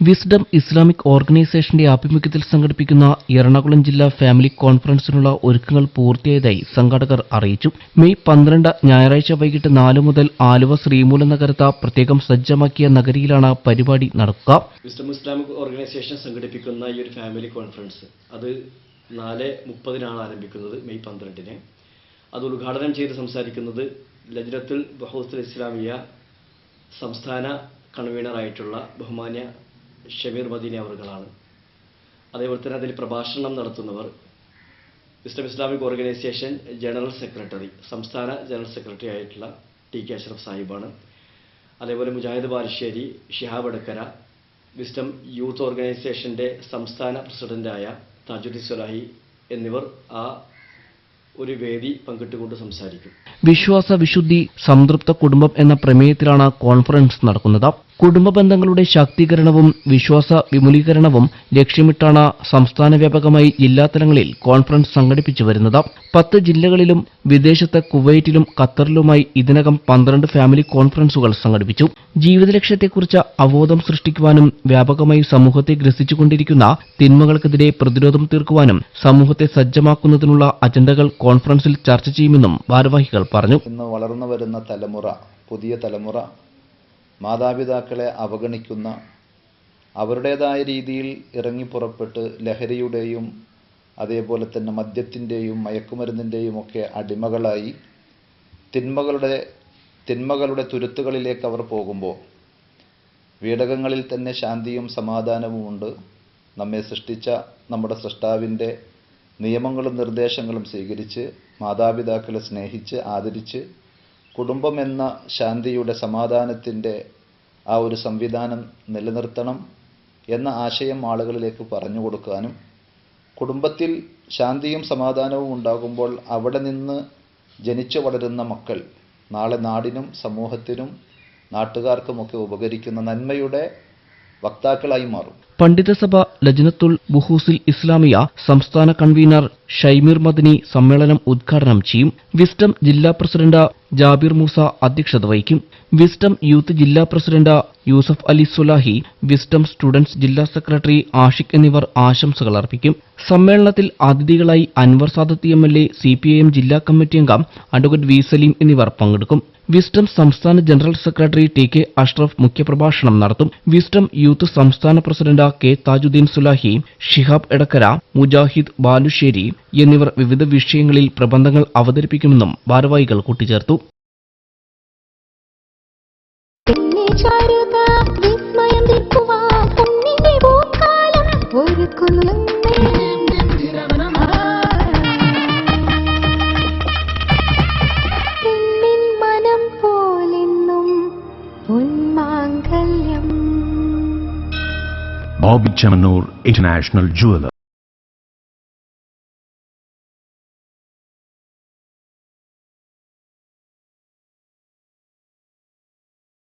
Wisdom Islamic ഓർഗനൈസേഷന്റെ ആഭിമുഖ്യത്തിൽ സംഘടിപ്പിക്കുന്ന എറണാകുളം ജില്ലാ ഫാമിലി കോൺഫറൻസിനുള്ള ഒരുക്കങ്ങൾ പൂർത്തിയായതായി സംഘാടകർ അറിയിച്ചു. മെയ് 12 ഞായറാഴ്ച വൈകിട്ട് 4 മുതൽ ആലുവ ശ്രീമൂലനഗരത്ത് പ്രത്യേകം സജ്ജമാക്കിയ നഗരിയിലാണ് പരിപാടി നടക്കുക. വിസ്ഡം ഇസ്ലാമിക് ഓർഗനൈസേഷൻ സംഘടിപ്പിക്കുന്ന ഈ ഒരു ഫാമിലി കോൺഫറൻസ് അത് 4:30 ആരംഭിക്കുന്നത് മെയ് 12. അത് ഉദ്ഘാടനം ചെയ്ത് സംസാരിക്കുന്നത് ലജ്നത്തുൽ ബഹൂത്തുൽ ഇസ്ലാമിയ സംസ്ഥാന കൺവീനറായിട്ടുള്ള ബഹുമാന്യ ഷമീർ മദീനി അവറുകളാണ്. അതേപോലെ തന്നെ അതിൽ പ്രഭാഷണം നടത്തുന്നവർ wisdom Islamic organisation general secretary, സംസ്ഥാന ജനറൽ സെക്രട്ടറി ആയിട്ടുള്ള ടി.കെ. അഷ്റഫ് സാഹിബാണ്. അതേപോലെ മുജാഹിദ് ബാലുശ്ശേരി, ഷിഹാബ് എടക്കര, വിസ്ഡം യൂത്ത് ഓർഗനൈസേഷൻ്റെ സംസ്ഥാന പ്രസിഡന്റായ താജുദ്ദീൻ സ്വലാഹി എന്നിവർ ആ ഒരു വേദി പങ്കിട്ടുകൊണ്ട് സംസാരിക്കും. വിശ്വാസ വിശുദ്ധി സംതൃപ്ത കുടുംബം എന്ന പ്രമേയത്തിലാണ് കോൺഫറൻസ് നടക്കുന്നത്. കുടുംബ ബന്ധങ്ങളുടെ ശാക്തീകരണവും വിശ്വാസ വിപുലീകരണവും ലക്ഷ്യമിട്ടാണ് സംസ്ഥാന വ്യാപകമായി ജില്ലാതലങ്ങളിൽ കോൺഫറൻസ് സംഘടിപ്പിച്ചു വരുന്നത്. 10 ജില്ലകളിലും വിദേശത്ത് കുവൈറ്റിലും ഖത്തറിലുമായി ഇതിനകം 12 ഫാമിലി കോൺഫറൻസുകൾ സംഘടിപ്പിച്ചു. ജീവിത ലക്ഷ്യത്തെക്കുറിച്ച് അവബോധം സൃഷ്ടിക്കുവാനും വ്യാപകമായി സമൂഹത്തെ ഗ്രസിച്ചുകൊണ്ടിരിക്കുന്ന തിന്മകൾക്കെതിരെ പ്രതിരോധം തീർക്കുവാനും സമൂഹത്തെ സജ്ജമാക്കുന്നതിനുള്ള അജണ്ടകൾ കോൺഫറൻസിൽ ചർച്ച ചെയ്യുമെന്നും ഭാരവാഹികൾ പറഞ്ഞു. ഇന്ന് വളർന്നു വരുന്ന തലമുറ, പുതിയ തലമുറ മാതാപിതാക്കളെ അവഗണിക്കുന്ന, അവരുടേതായ രീതിയിൽ ഇറങ്ങിപ്പുറപ്പെട്ട് ലഹരിയുടെയും അതേപോലെ തന്നെ മദ്യത്തിൻ്റെയും മയക്കുമരുന്നിൻ്റെയും ഒക്കെ അടിമകളായി തിന്മകളുടെ തുരുത്തുകളിലേക്ക് അവർ പോകുമ്പോൾ വീടകങ്ങളിൽ തന്നെ ശാന്തിയും സമാധാനവുമുണ്ട്. നമ്മെ സൃഷ്ടിച്ച നമ്മുടെ സൃഷ്ടാവിൻ്റെ നിയമങ്ങളും നിർദ്ദേശങ്ങളും സ്വീകരിച്ച് മാതാപിതാക്കളെ സ്നേഹിച്ച് ആദരിച്ച് കുടുംബം എന്ന ശാന്തിയുടെ സമാധാനത്തിൻ്റെ ആ ഒരു സംവിധാനം നിലനിർത്തണം എന്ന ആശയം ആളുകളിലേക്ക് പറഞ്ഞു കൊടുക്കാനും, കുടുംബത്തിൽ ശാന്തിയും സമാധാനവും ഉണ്ടാകുമ്പോൾ അവിടെ നിന്ന് ജനിച്ചു വളരുന്ന മക്കൾ നാളെ നാടിനും സമൂഹത്തിനും നാട്ടുകാർക്കുമൊക്കെ ഉപകരിക്കുന്ന നന്മയുടെ വക്താക്കളായി മാറും. പണ്ഡിതസഭ ലജ്നത്തുൽ ബുഹൂസുൽ ഇസ്ലാമിയ സംസ്ഥാന കൺവീനർ ഷൈമീർ മദനി സമ്മേളനം ഉദ്ഘാടനം ചെയ്യും. വിസ്ഡം ജില്ലാ പ്രസിഡന്റ് ജാബിർ മൂസ അധ്യക്ഷത വഹിക്കും. വിസ്ഡം യൂത്ത് ജില്ലാ president Yusuf Ali Sulahi, Wisdom students ജില്ലാ സെക്രട്ടറി ആഷിഖ് എന്നിവർ ആശംസകൾ അർപ്പിക്കും. സമ്മേളനത്തിൽ അതിഥികളായി അൻവർ സാദത്ത് എം.എൽ.എ, CPIM ജില്ലാ കമ്മിറ്റി അംഗം അഡ്വക്കേറ്റ് വി സലീം എന്നിവർ പങ്കെടുക്കും. വിസ്ഡം സംസ്ഥാന ജനറൽ സെക്രട്ടറി ടി.കെ. അഷ്റഫ് മുഖ്യപ്രഭാഷണം നടത്തും. വിസ്ഡം യൂത്ത് സംസ്ഥാന പ്രസിഡന്റ് കെ. താജുദ്ദീൻ സുലാഹി, ഷിഹാബ് എടക്കര, മുജാഹിദ് ബാലുശ്ശേരി എന്നിവർ വിവിധ വിഷയങ്ങളിൽ പ്രബന്ധങ്ങൾ അവതരിപ്പിക്കുമെന്നും ഭാരവാഹികൾ കൂട്ടിച്ചേർത്തു. Bobby Chamanur International Jeweler.